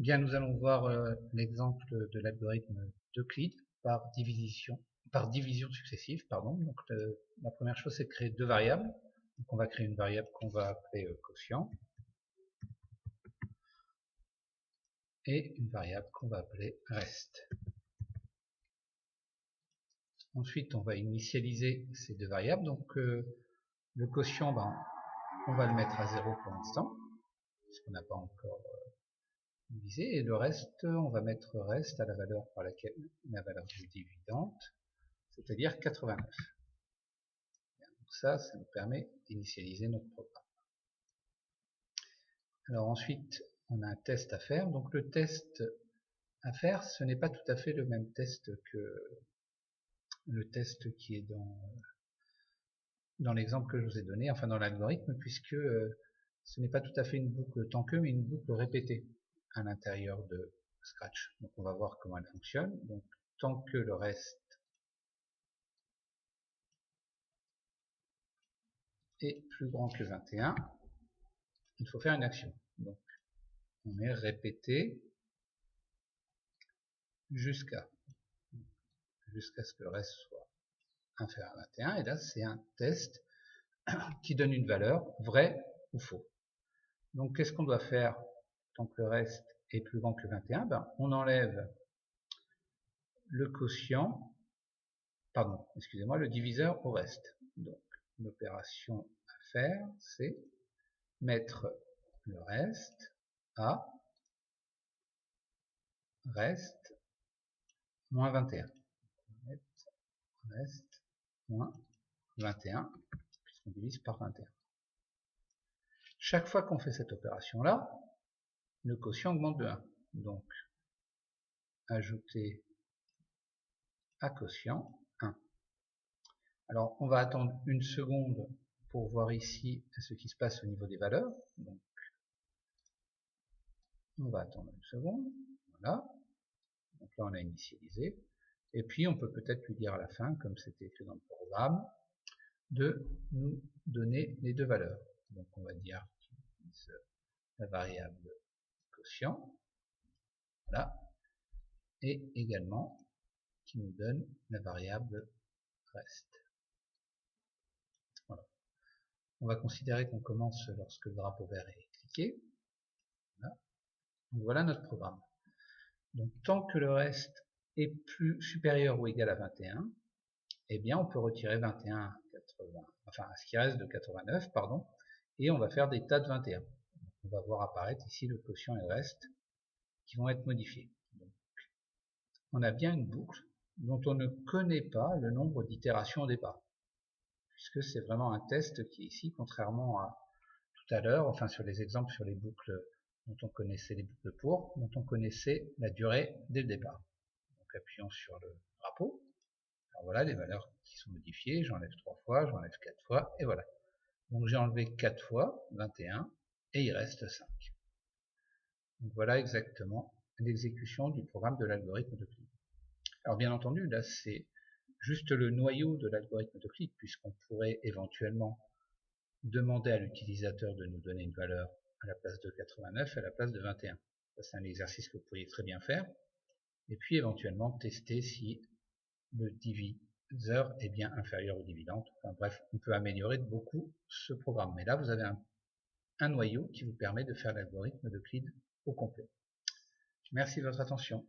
Bien, nous allons voir l'exemple de l'algorithme d'Euclide par division successive, pardon. Donc, la première chose, c'est de créer deux variables. Donc, on va créer une variable qu'on va appeler quotient et une variable qu'on va appeler rest. Ensuite, on va initialiser ces deux variables. Donc, le quotient, on va le mettre à 0 pour l'instant, puisqu'on n'a pas encore divisé. Et le reste, on va mettre rest à la valeur par laquelle la valeur du dividende, c'est-à-dire 89. Donc ça nous permet d'initialiser notre programme. Alors ensuite, on a un test à faire. Donc le test à faire, ce n'est pas tout à fait le même test que le test qui est dans l'exemple que je vous ai donné, enfin dans l'algorithme, puisque ce n'est pas tout à fait une boucle tant que, mais une boucle répétée à l'intérieur de Scratch. Donc on va voir comment elle fonctionne. Donc tant que le reste est plus grand que 21, il faut faire une action. Donc on met répété jusqu'à ce que le reste soit inférieur à 21, et là c'est un test qui donne une valeur vrai ou faux. Donc qu'est-ce qu'on doit faire tant que le reste est plus grand que 21? On enlève le quotient, pardon, excusez-moi, le diviseur au reste. Donc l'opération à faire, c'est mettre le reste à reste moins 21. Reste moins 21, puisqu'on divise par 21. Chaque fois qu'on fait cette opération-là, le quotient augmente de 1. Donc, ajouter à quotient 1. Alors, on va attendre une seconde pour voir ici ce qui se passe au niveau des valeurs. Donc, on va attendre une seconde. Voilà. Donc là, on a initialisé. Et puis, on peut peut-être lui dire à la fin, comme c'était écrit dans le programme, de nous donner les deux valeurs. Donc, on va dire qu'il utilise la variable quotient. Voilà. Et également, qui nous donne la variable reste. Voilà. On va considérer qu'on commence lorsque le drapeau vert est cliqué. Voilà. Donc voilà notre programme. Donc tant que le reste est plus supérieur ou égal à 21, eh bien on peut retirer 21 à 80, enfin ce qui reste de 89, pardon, et on va faire des tas de 21. Donc, on va voir apparaître ici le quotient et le reste qui vont être modifiés. Donc, on a bien une boucle dont on ne connaît pas le nombre d'itérations au départ, puisque c'est vraiment un test qui est ici, contrairement à tout à l'heure, enfin sur les exemples sur les boucles dont on connaissait les boucles pour, dont on connaissait la durée dès le départ. Donc appuyons sur le drapeau. Alors voilà les valeurs qui sont modifiées, j'enlève 3 fois, j'enlève 4 fois, et voilà. Donc j'ai enlevé 4 fois 21, et il reste 5. Donc voilà exactement l'exécution du programme de l'algorithme d'Euclide. Alors bien entendu, là c'est juste le noyau de l'algorithme d'Euclide, puisqu'on pourrait éventuellement demander à l'utilisateur de nous donner une valeur à la place de 89 à la place de 21. Ça c'est un exercice que vous pourriez très bien faire. Et puis éventuellement tester si le diviseur est bien inférieur au dividende. Enfin bref, on peut améliorer de beaucoup ce programme. Mais là vous avez un noyau qui vous permet de faire l'algorithme d'Euclide au complet. Merci de votre attention.